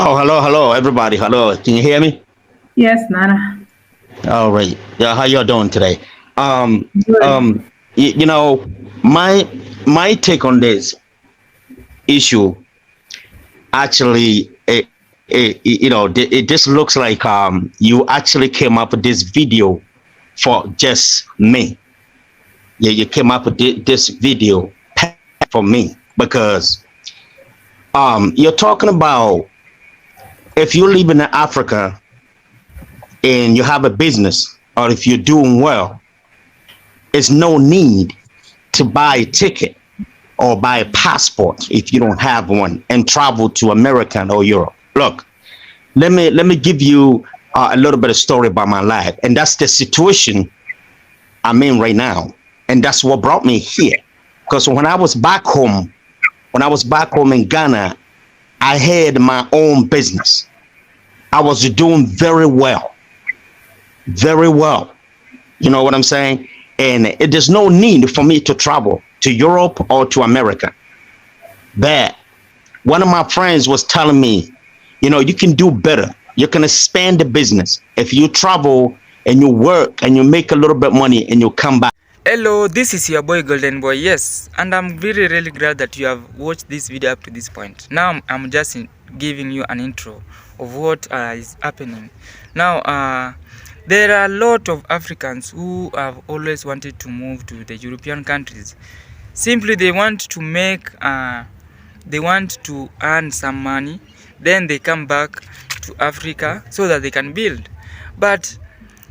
Oh, hello, everybody. Hello, can you hear me? Yes, Nana. All right. Yeah, how y'all doing today? Um, Good. um, you know, my my take on this issue actually, it just looks like you actually came up with this video for just me. Yeah, you came up with this video for me because you're talking about if you live in Africa and you have a business or if you're doing well, there's no need to buy a ticket or buy a passport if you don't have one and travel to America or Europe. Look, let me give you a little bit of story about my life, and that's the situation I'm in right now, and that's what brought me here. Because when I was back home in Ghana, I had my own business. I was doing very well. You know what I'm saying? And there's no need for me to travel to Europe or to America. But one of my friends was telling me, you can do better. You can expand the business if you travel and you work and you make a little bit money and you come back. Hello, this is your boy Golden Boy. Yes, and I'm really glad that you have watched this video up to this point. Now I'm just giving you an intro of what is happening. Now there are a lot of Africans who have always wanted to move to the European countries. Simply they want to make they want to earn some money, then they come back to Africa so that they can build, but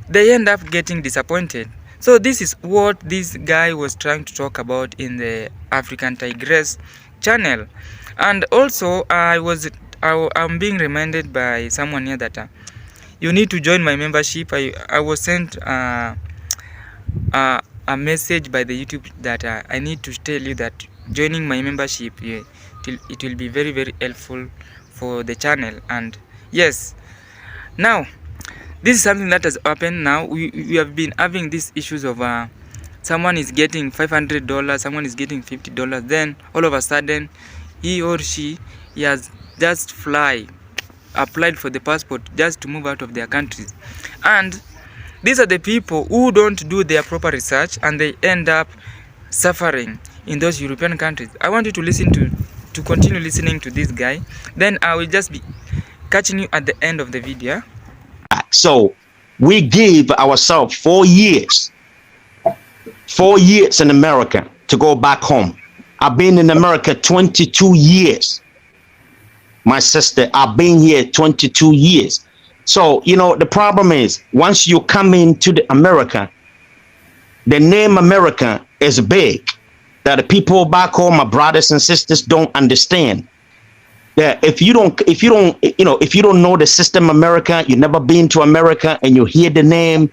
they end up getting disappointed. So this is what this guy was trying to talk about in the African Tigress channel. And also I'm being reminded by someone here that you need to join my membership. I was sent a message by the YouTube that I need to tell you that joining my membership, it will be very helpful for the channel. And yes, now this is something that has happened. Now we have been having these issues of someone is getting $500, someone is getting $50, then all of a sudden he or he has just applied for the passport just to move out of their countries. And these are the people who don't do their proper research and they end up suffering in those European countries. I want you to listen to continue listening to this guy, then I will just be catching you at the end of the video. So we give ourselves 4 years in America to go back home. I've been in America 22 years. My sister, I've been here 22 years. So, the problem is once you come into America, the name America is big that the people back home, my brothers and sisters, don't understand. That if you don't know the system America, you never been to America and you hear the name,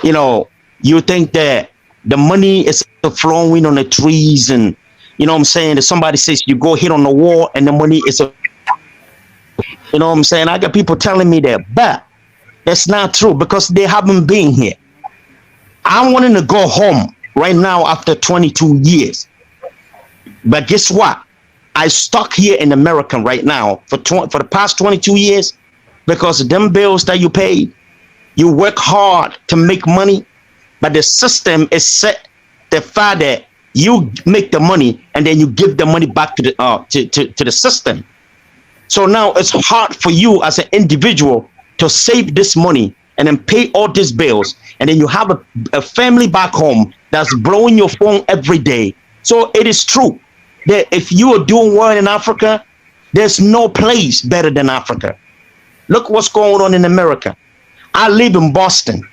you think that the money is flowing on the trees, and you know what I'm saying, that somebody says you go hit on the wall and the money is you know what I'm saying? I got people telling me that, but that's not true because they haven't been here. I'm wanting to go home right now after 22 years. But guess what? I stuck here in America right now for the past 22 years because of them bills that you pay. You work hard to make money, but the system is set the fact that you make the money and then you give the money back to the system. So now it's hard for you as an individual to save this money and then pay all these bills, and then you have a family back home that's blowing your phone every day. So it is true that if you are doing well in Africa, there's no place better than Africa. Look what's going on in America. I live in Boston.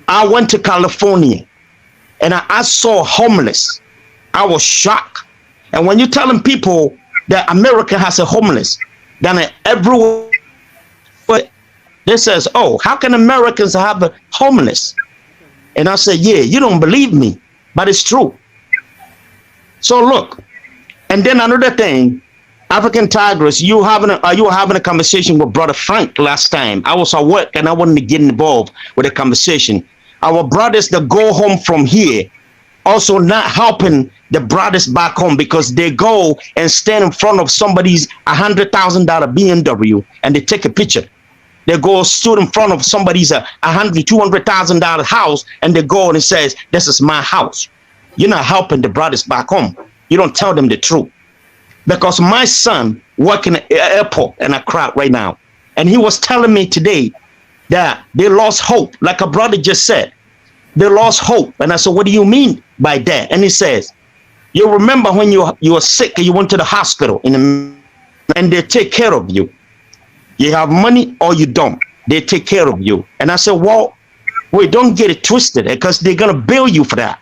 I went to California and I saw homeless. I was shocked. And when you're telling people that America has a homeless, then everywhere they says, oh, how can Americans have a homeless? And I said, yeah, you don't believe me, but it's true. So look, and then another thing, African Tigress, you were having a conversation with Brother Frank last time. I was at work and I wanted to get involved with the conversation. Our brothers that go home from here also not helping the brothers back home because they go and stand in front of somebody's $100,000 BMW and they take a picture. They go stood in front of somebody's $200,000 house and they go and it says, "This is my house." You're not helping the brothers back home. You don't tell them the truth. Because my son working at the airport in Accra right now, and he was telling me today that they lost hope. Like a brother just said, they lost hope. And I said, "What do you mean by that?" And he says, "You remember when you were sick and you went to the hospital and they take care of you. You have money or you don't. They take care of you." And I said, "Well, wait, don't get it twisted because they're going to bill you for that.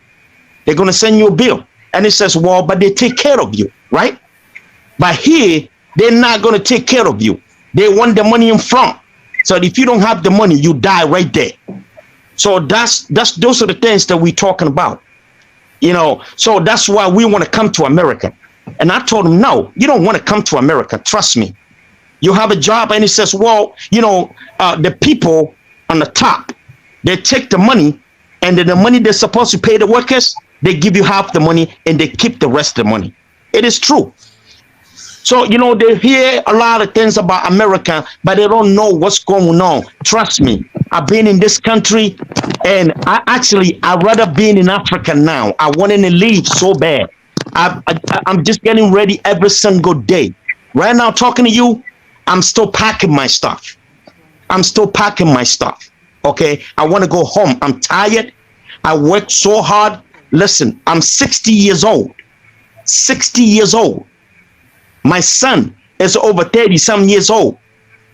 They're going to send you a bill." And he says, "Well, but they take care of you, right? But here, they're not going to take care of you. They want the money in front. So if you don't have the money, you die right there." So those are the things that we're talking about. So that's why we want to come to America. And I told him, "No, you don't want to come to America. Trust me. You have a job." And he says, "Well, the people on the top, they take the money, and then the money they're supposed to pay the workers, they give you half the money and they keep the rest of the money." It is true. So, they hear a lot of things about America, but they don't know what's going on. Trust me, I've been in this country, and I'd rather be in Africa now. I wanted to leave so bad. I'm just getting ready every single day. Right now, talking to you, I'm still packing my stuff. Okay, I want to go home. I'm tired. I worked so hard. Listen, I'm 60 years old. 60 years old. My son is over 30-some years old.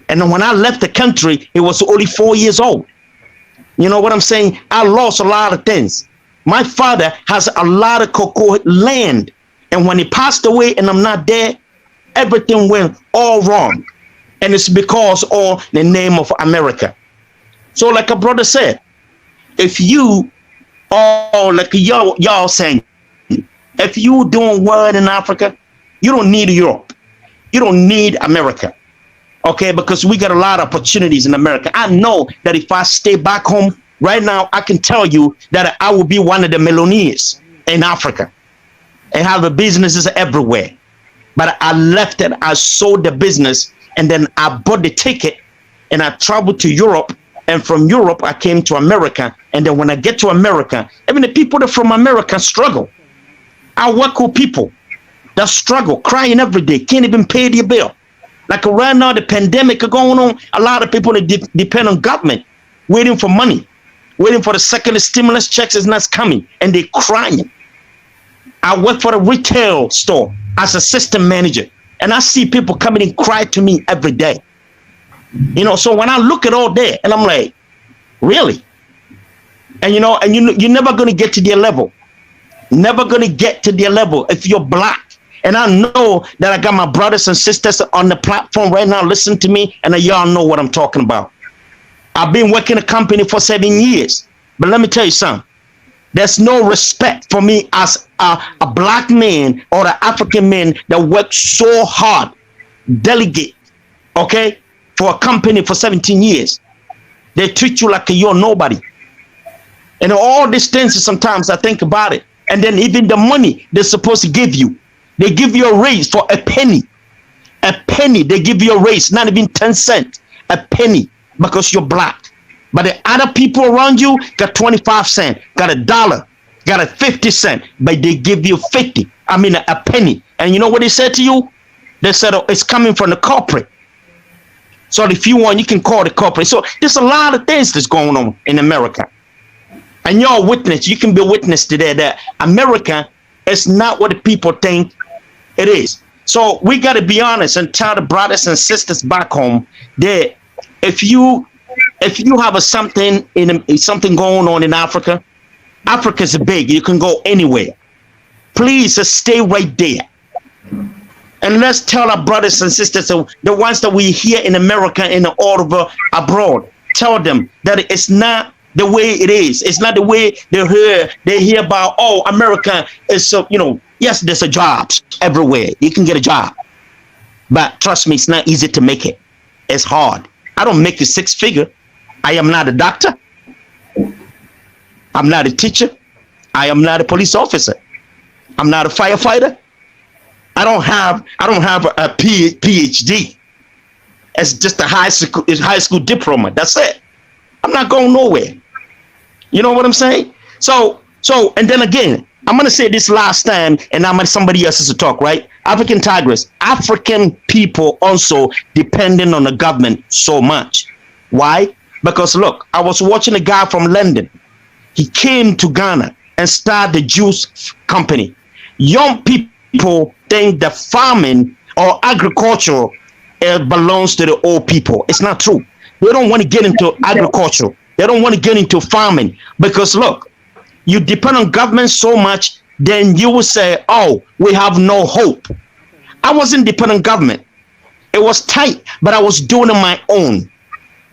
And when I left the country, he was only 4 years old. You know what I'm saying? I lost a lot of things. My father has a lot of cocoa land. And when he passed away and I'm not there, everything went all wrong. And it's because of the name of America. So like a brother said, if you, like y'all saying, if you doing well in Africa, you don't need Europe. You don't need America. Okay, because we got a lot of opportunities in America. I know that if I stay back home right now, I can tell you that I will be one of the millionaires in Africa and have the businesses everywhere. But I left it, I sold the business, and then I bought the ticket and I traveled to Europe. And from Europe, I came to America. And then when I get to America, even the people that from America struggle. I work with people that struggle, crying every day, can't even pay their bill. Like right now, the pandemic going on, a lot of people that depend on government, waiting for money, waiting for the second stimulus checks is not coming, and they're crying. I work for a retail store as a system manager, and I see people coming and cry to me every day. So when I look at all that, and I'm like, really? And you're never going to get to their level. Never going to get to their level if you're black. And I know that I got my brothers and sisters on the platform right now. Listen to me, and y'all know what I'm talking about. I've been working a company for 7 years. But let me tell you something. There's no respect for me as a black man or an African man that worked so hard, delegate, okay, for a company for 17 years. They treat you like you're nobody. And all these things, sometimes I think about it. And then even the money they're supposed to give you, they give you a raise for a penny. A penny, they give you a raise, not even 10 cents. A penny, because you're black. But the other people around you got 25 cents, got $1, got a 50 cents, but they give you a penny. And you know what they said to you? They said, "Oh, it's coming from the corporate. So if you want, you can call the corporate." So there's a lot of things that's going on in America. And you're a witness. You can be a witness today that America is not what the people think it is. So we got to be honest and tell the brothers and sisters back home that if you have something going on in Africa, Africa is big. You can go anywhere. Please just stay right there. And let's tell our brothers and sisters, the ones that we hear in America and all over abroad, tell them that it's not the way it is. It's not the way they hear about, America is so, yes, there's a job everywhere. You can get a job. But trust me, it's not easy to make it. It's hard. I don't make a 6-figure. I am not a doctor. I'm not a teacher. I am not a police officer. I'm not a firefighter. I don't have a PhD. It's just a high school diploma. That's it. I'm not going nowhere. You know what I'm saying? And then again, I'm gonna say this last time, and I'm gonna somebody else to talk, right? African Tigers, African people also depending on the government so much. Why? Because look, I was watching a guy from London. He came to Ghana and started the juice company. Young people think that farming or agriculture belongs to the old people. It's not true. They don't want to get into agriculture. They don't want to get into farming because look, you depend on government so much, then you will say, oh, we have no hope. I wasn't dependent on government. It was tight, but I was doing it on my own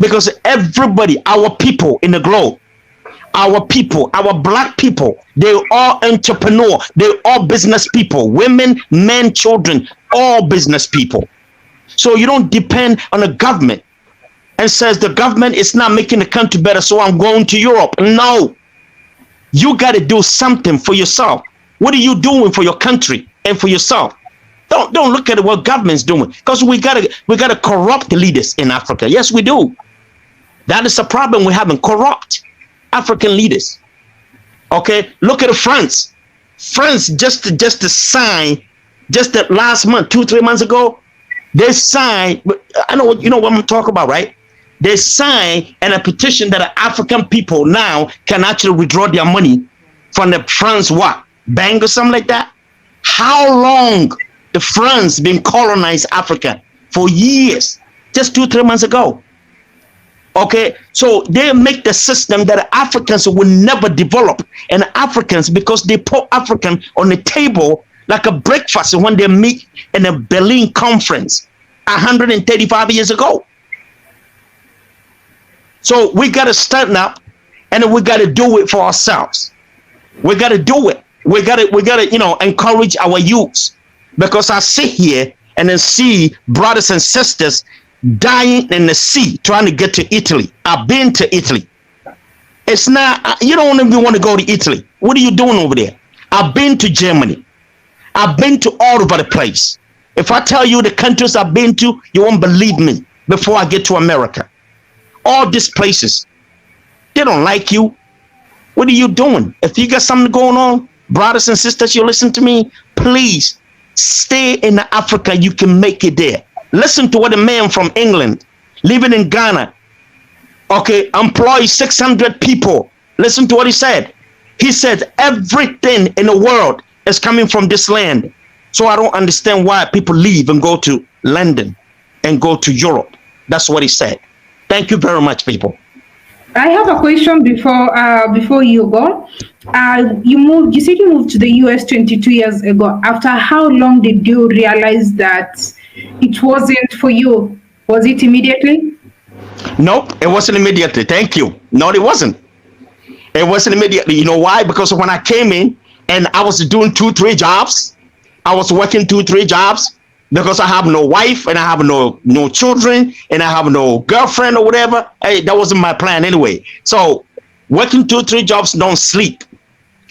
because everybody, our people in the globe, our people, our black people, they're all entrepreneur. They're all business people, women, men, children, all business people. So you don't depend on the government and says the government is not making the country better, so I'm going to Europe. No, you got to do something for yourself. What are you doing for your country and for yourself? Don't look at what government's doing because we gotta corrupt leaders in Africa. Yes, we do. That is a problem we having, corrupt African leaders. Okay, look at France. France just to sign just the last month, 2-3 months ago, they signed. I know you know what I'm talking about, right? They signed a petition that African people now can actually withdraw their money from the France bank or something like that. How long the France been colonized Africa? For years, just 2-3 months ago. Okay, so they make the system that Africans will never develop, and Africans, because they put African on the table like a breakfast when they meet in a Berlin conference 135 years ago. So we got to stand up and we got to do it for ourselves. We got to do it. We got to, encourage our youths, because I sit here and then see brothers and sisters dying in the sea trying to get to Italy. I've been to Italy. It's not, you don't even want to go to Italy. What are you doing over there? I've been to Germany. I've been to all over the place. If I tell you the countries I've been to, you won't believe me before I get to America. All these places, they don't like you. What are you doing? If you got something going on, brothers and sisters, you listen to me, please stay in Africa. You can make it there. Listen to what a man from England living in Ghana, okay, employ 600 people. Listen to what he said. He said everything in the world is coming from this land. So I don't understand why people leave and go to London and go to Europe. That's what he said. Thank you very much, people. I have a question before you go. You said you moved to the US 22 years ago. After how long did you realize that it wasn't for you? Was it immediately? Nope, it wasn't immediately. Thank you. No, it wasn't. It wasn't immediately. You know why? Because when I came in and I was doing 2-3 jobs, I was working 2-3 jobs because I have no wife and I have no children and I have no girlfriend or whatever. Hey, that wasn't my plan anyway. So working 2-3 jobs, don't sleep.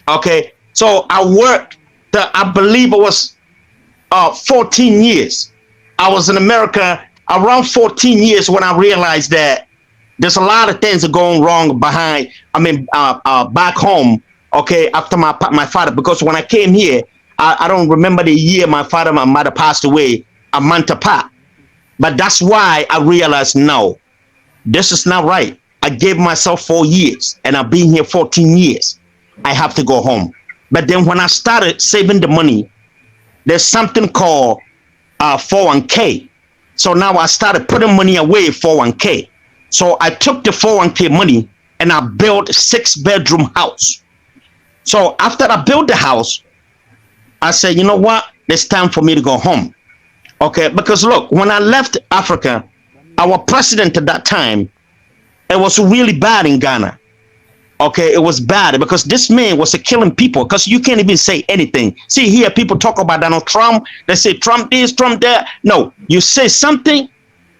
Okay, so I worked. I believe it was 14 years. I was in America around 14 years when I realized that there's a lot of things that are going wrong back home. Okay, after my father, because when I came here, I don't remember the year my father and my mother passed away, a month apart. But that's why I realized, no, this is not right. I gave myself 4 years and I've been here 14 years. I have to go home. But then when I started saving the money, there's something called 401k. So now I started putting money away 401k. So I took the 401k money and I built a 6-bedroom house. So after I built the house, I said, you know what? It's time for me to go home. Okay, because look, when I left Africa, our president at that time, it was really bad in Ghana. Okay, it was bad because this man was killing people because you can't even say anything. See, here people talk about Donald Trump. They say Trump this, Trump that. No, you say something,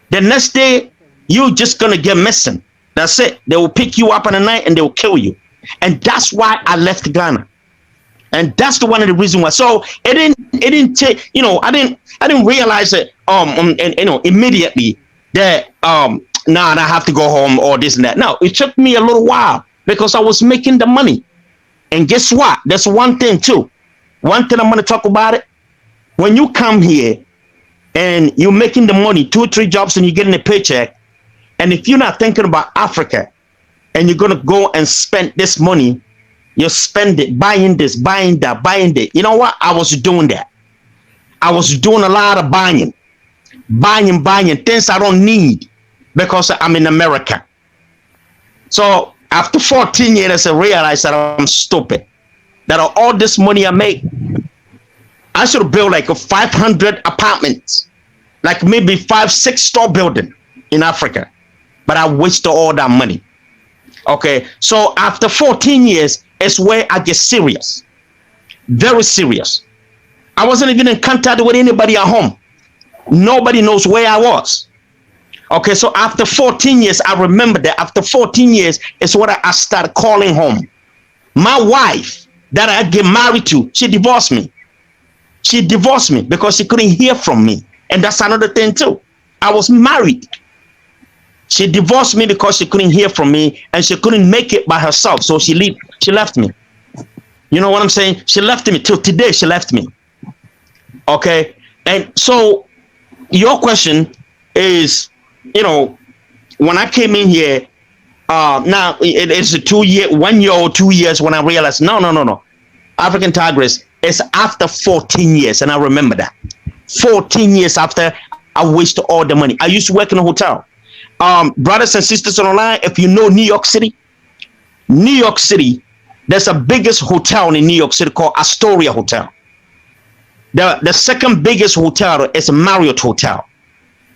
the next day, you're just going to get missing. That's it. They will pick you up in the night and they will kill you. And that's why I left Ghana. And that's the one of the reason why. So it didn't take, I didn't realize it and immediately that now I have to go home or this and that. No, it took me a little while because I was making the money. And guess what? That's one thing too. One thing I'm gonna talk about it. When you come here and you're making the money, 2 or 3 jobs, and you're getting a paycheck, and if you're not thinking about Africa and you're gonna go and spend this money, you spend it buying this, buying that, buying that. You know what? I was doing that. I was doing a lot of buying things I don't need because I'm in America. So after 14 years, I realized that I'm stupid. That all this money I make, I should build like a 500 apartments, like maybe 5, 6 store building in Africa. But I wasted all that money. Okay, so after 14 years, it's where I get serious, very serious. I wasn't even in contact with anybody at home. Nobody knows where I was. Okay, so after 14 years, I remember that after 14 years is what I started calling home. My wife that I get married to, she divorced me. She divorced me because she couldn't hear from me. And that's another thing too. I was married. She divorced me because she couldn't hear from me and she couldn't make it by herself. So she left me. You know what I'm saying? She left me till today. She left me. Okay. And so your question is, when I came in here, now it's a 2 year, 1 year or 2 years when I realized, no. African Tigress is after 14 years. And I remember that 14 years after I wasted all the money. I used to work in a hotel. Brothers and sisters online, if you know New York City, there's a biggest hotel in New York City called Astoria Hotel. The second biggest hotel is Marriott Hotel.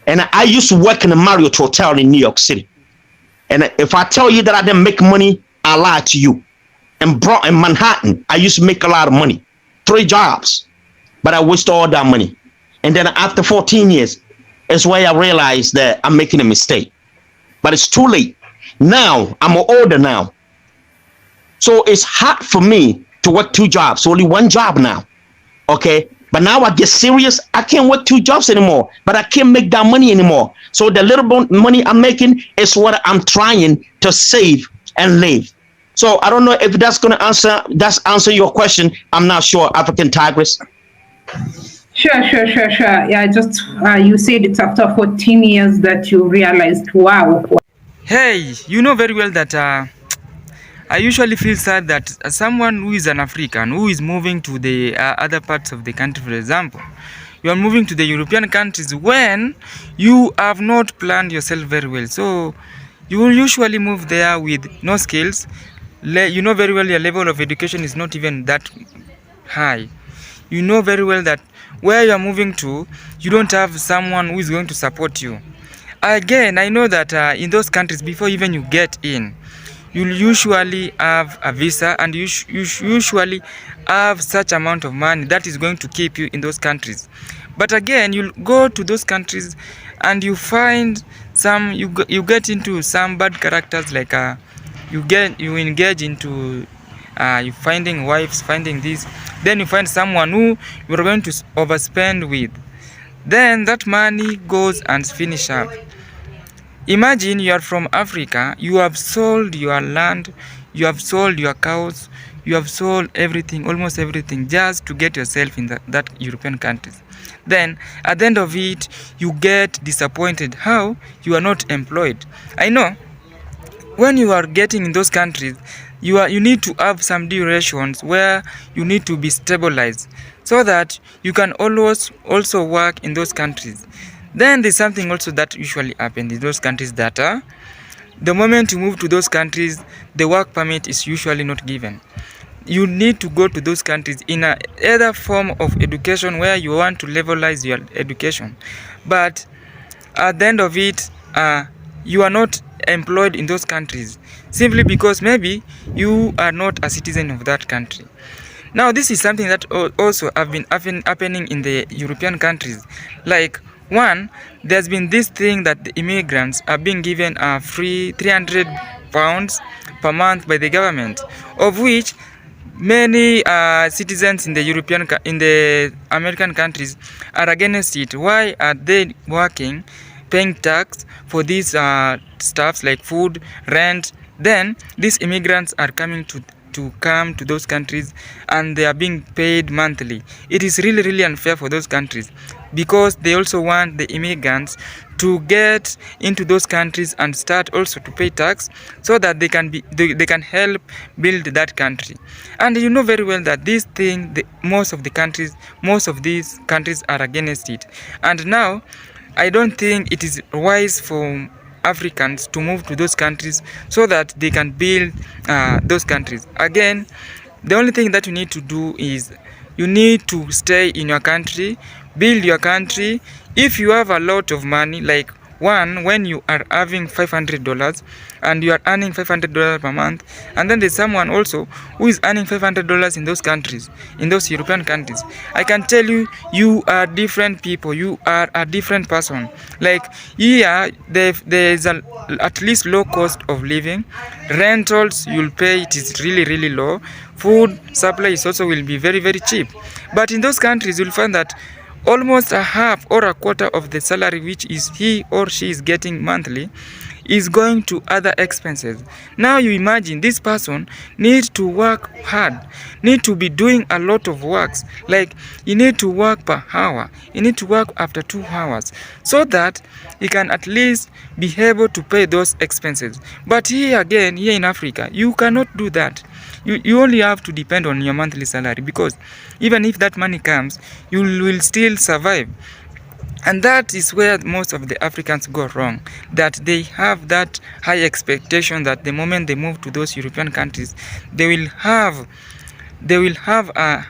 And I used to work in the Marriott Hotel in New York City. And if I tell you that I didn't make money, I lie to you. In Manhattan, I used to make a lot of money. 3 jobs. But I wasted all that money. And then after 14 years, it's where I realized that I'm making a mistake. But it's too late. Now, I'm older now. So it's hard for me to work 2 jobs. Only 1 job now. Okay? But now I get serious. I can't work 2 jobs anymore. But I can't make that money anymore. So the little money I'm making is what I'm trying to save and live. So I don't know if that's going to answer your question. I'm not sure, African Tigress. Sure. Yeah, just you said it's after 14 years that you realized, wow. Hey, you know very well that I usually feel sad that someone who is an African who is moving to the other parts of the country, for example, you are moving to the European countries when you have not planned yourself very well. So you will usually move there with no skills. You know very well your level of education is not even that high. You know very well that where you are moving to, you don't have someone who is going to support you. Again, I know that in those countries, before even you get in, you'll usually have a visa and you usually have such amount of money that is going to keep you in those countries. But again, you'll go to those countries and you find you get into some bad characters, like you engage into you finding wives, finding this, then you find someone who you're going to overspend with, then that money goes and finish up. Imagine you are from Africa, you have sold your land, you have sold your cows, you have sold everything, almost everything, just to get yourself in that European countries. Then at the end of it, you get disappointed how you are not employed. I know when you are getting in those countries, you need to have some durations where you need to be stabilized so that you can always also work in those countries. Then there's something also that usually happens in those countries, that the moment you move to those countries, the work permit is usually not given. You need to go to those countries in either form of education where you want to levelize your education. But at the end of it, you are not employed in those countries simply because maybe you are not a citizen of that country. Now this is something that also have been happening in the European countries. Like, one, there's been this thing that the immigrants are being given free £300 per month by the government, of which many citizens in the American countries are against it. Why are they working, paying tax for these stuffs like food, rent? Then these immigrants are coming to come to those countries, and they are being paid monthly. It is really unfair for those countries, because they also want the immigrants to get into those countries and start also to pay tax, so that they can help build that country. And you know very well that this thing, most of these countries are against it. And now I don't think it is wise for Africans to move to those countries so that they can build those countries. Again, the only thing that you need to do is you need to stay in your country, build your country. If you have a lot of money, like when you are having $500 and you are earning $500 per month, and then there's someone also who is earning $500 in those countries, in those European countries, I can tell you, you are different people, you are a different person. Like here, there's at least low cost of living. Rentals you'll pay, it is really low. Food supply is also will be very cheap. But in those countries, you'll find that almost a half or a quarter of the salary which is he or she is getting monthly is going to other expenses. Now you imagine this person needs to work hard, need to be doing a lot of works, like you need to work per hour, you need to work after 2 hours, so that he can at least be able to pay those expenses. But here again, here in Africa, you cannot do that. You only have to depend on your monthly salary, because even if that money comes, you will still survive. And that is where most of the Africans go wrong, that they have that high expectation that the moment they move to those European countries, they will have a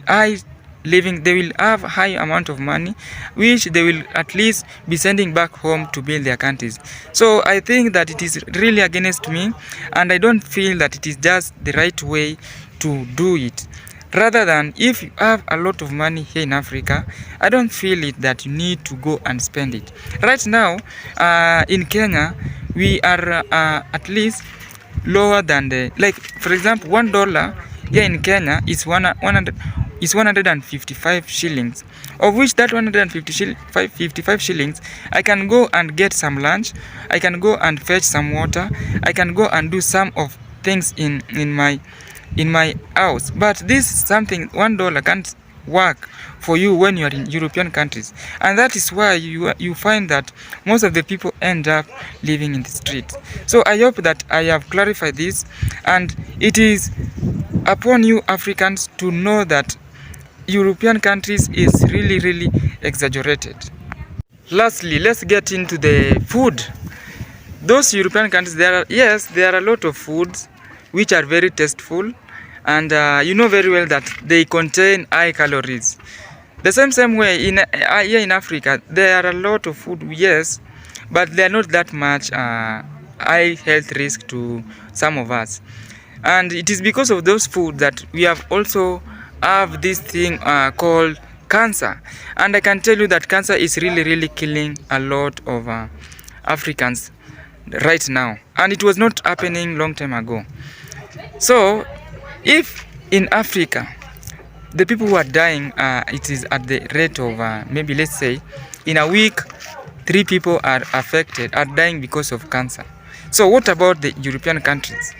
high living, they will have a high amount of money, which they will at least be sending back home to build their countries. So I think that it is really against me, and I don't feel that it is just the right way to do it. Rather than, if you have a lot of money here in Africa, I don't feel it that you need to go and spend it. Right now, in Kenya, we are at least lower than like for example, $1 here in Kenya is 155 shillings, of which that 155 shillings, I can go and get some lunch, I can go and fetch some water, I can go and do some of things in my house. But this is something $1 can't work for you when you are in European countries, and that is why you find that most of the people end up living in the streets. So I hope that I have clarified this, and it is upon you Africans to know that European countries is really exaggerated. Lastly, let's get into the food. Those European countries, there are a lot of foods which are very tasteful, and you know very well that they contain high calories. The same way here in Africa, there are a lot of food, yes, but they are not that much high health risk to some of us. And it is because of those food that we have also have this thing called cancer. And I can tell you that cancer is really killing a lot of Africans right now, and it was not happening long time ago. So if in Africa the people who are dying, it is at the rate of maybe, let's say, in a week 3 people are dying because of cancer. So what about the European countries?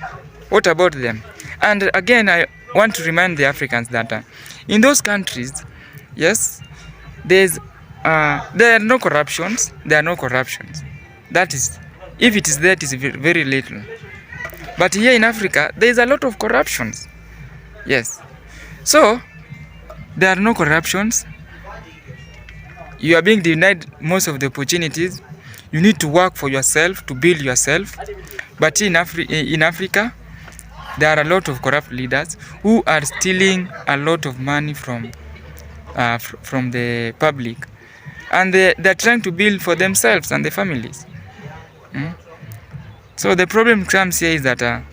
What about them? And again, I want to remind the Africans that in those countries, yes, there are no corruptions. That is, if it is there, it is very little. But here in Africa, there is a lot of corruptions. Yes. So there are no corruptions. You are being denied most of the opportunities. You need to work for yourself, to build yourself. But in Africa, there are a lot of corrupt leaders who are stealing a lot of money from the public, and they're trying to build for themselves and their families. So the problem comes here is that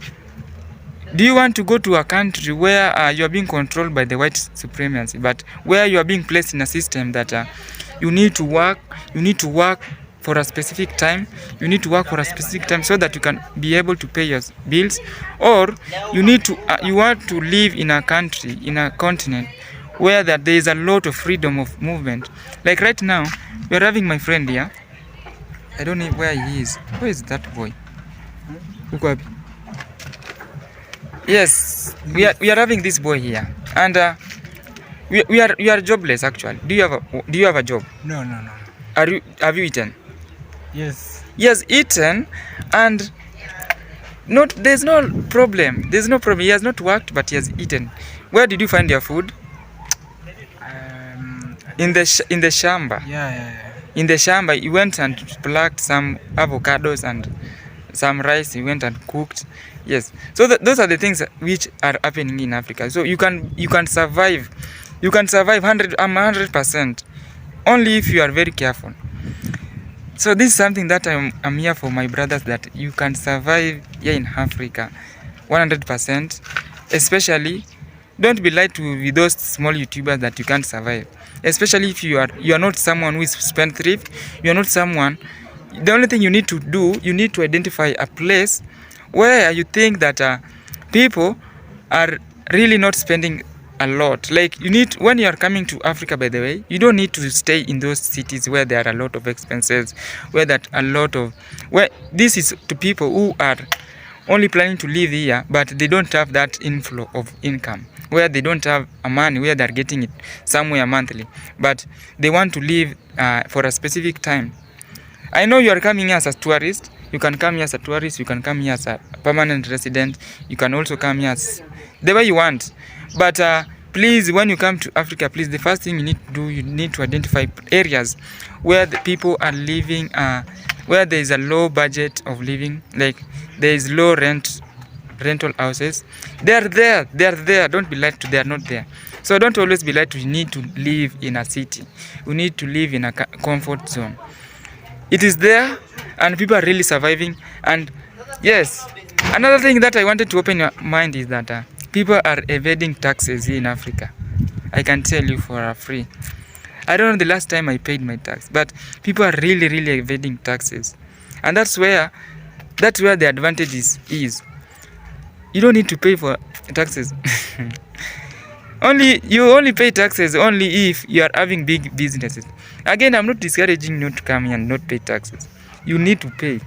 do you want to go to a country where you are being controlled by the white supremacy, but where you are being placed in a system that you need to work for a specific time. You need to work for a specific time so that you can be able to pay your bills, or you need to you want to live in a country, in a continent where that there is a lot of freedom of movement. Like right now, we are having my friend here. I don't know where he is. Where is that boy? Yes, we are having this boy here, and we are jobless actually. Do you have a job? No. Have you eaten? Yes. He has eaten, and there's no problem. There's no problem. He has not worked, but he has eaten. Where did you find your food? In the shamba. Yeah. In the shamba, you went and plucked some avocados and some rice. You went and cooked. Yes. So those are the things which are happening in Africa. So you can survive. You can survive 100% only if you are very careful. So this is something that I'm here for my brothers, that you can survive here in Africa 100%. Especially, don't be lied to with those small YouTubers that you can't survive. Especially if you are not someone who is spendthrift. You are not someone. The only thing you need to do, you need to identify a place where you think that people are really not spending a lot. Like when you are coming to Africa, by the way, you don't need to stay in those cities where there are a lot of expenses, where this is to people who are only planning to live here, but they don't have that inflow of income, where they don't have a money, where they're getting it somewhere monthly, but they want to live for a specific time. I know you are coming here as a tourist. You can come here as a tourist. You can come here as a permanent resident. You can also come here as the way you want. But please, when you come to Africa, please, the first thing you need to do, you need to identify areas where the people are living, where there is a low budget of living, like there is low rental houses. They are there. Don't be lied to. They are not there. So don't always be lied to. You need to live in a city. You need to live in a comfort zone. It is there, and people are really surviving. And yes, another thing that I wanted to open your mind is that people are evading taxes here in Africa. I can tell you for free. I don't know the last time I paid my tax, but people are really evading taxes, and that's where the advantage is. You don't need to pay for taxes. You only pay taxes only if you are having big businesses. Again, I'm not discouraging you to come here and not pay taxes. You need to pay.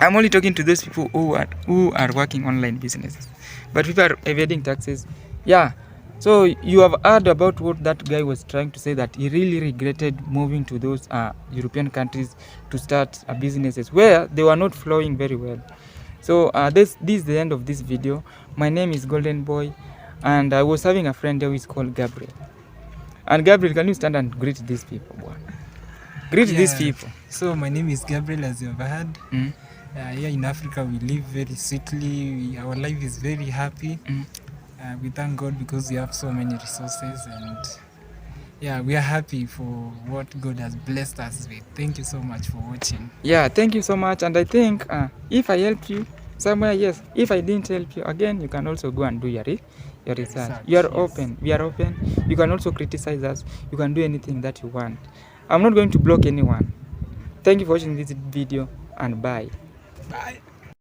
I'm only talking to those people who are working online businesses. But people are evading taxes. Yeah. So you have heard about what that guy was trying to say, that he really regretted moving to those European countries to start businesses where they were not flowing very well. So this is the end of this video. My name is Golden Boy, and I was having a friend who is called Gabriel. And Gabriel, can you stand and greet these people? Greet these people. So my name is Gabriel, as you have heard. Here in Africa, we live very sweetly. Our life is very happy. We thank God because we have so many resources, and we are happy for what God has blessed us with. Thank you so much for watching. Yeah, thank you so much. And I think if I helped you somewhere, yes. If I didn't help you, again, you can also go and do your research. You are open. We are open. You can also criticize us. You can do anything that you want. I'm not going to block anyone. Thank you for watching this video, and bye. Bye.